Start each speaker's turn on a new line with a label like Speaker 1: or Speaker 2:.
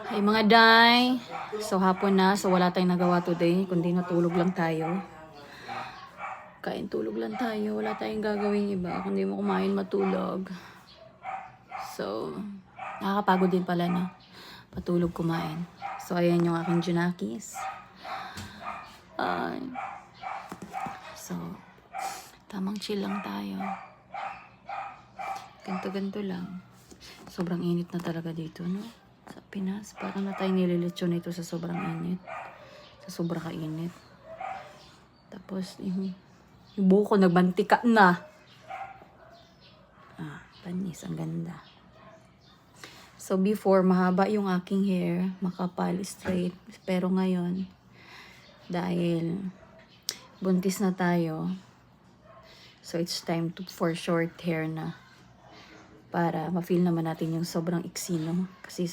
Speaker 1: Ay mga day, so hapon na, so wala tayong nagawa today, kundi natulog lang tayo. Kain tulog lang tayo, wala tayong gagawin iba, kundi mo kumain matulog. So, nakakapagod din pala na patulog kumain. So ayan yung aking junakis. So, tamang chill lang tayo. Ganto-ganto lang. Sobrang init na talaga dito, no? Sa Pinas, parang na tayo nililitsyon ito sa sobrang init. Sa sobrang kainit. Tapos, yung buhok ko nagmantika na. Panis, ang ganda. So, before, mahaba yung aking hair, makapal, straight. Pero ngayon, dahil buntis na tayo, so it's time for short hair na. Para ma-feel naman natin yung sobrang iksi, no? Kasi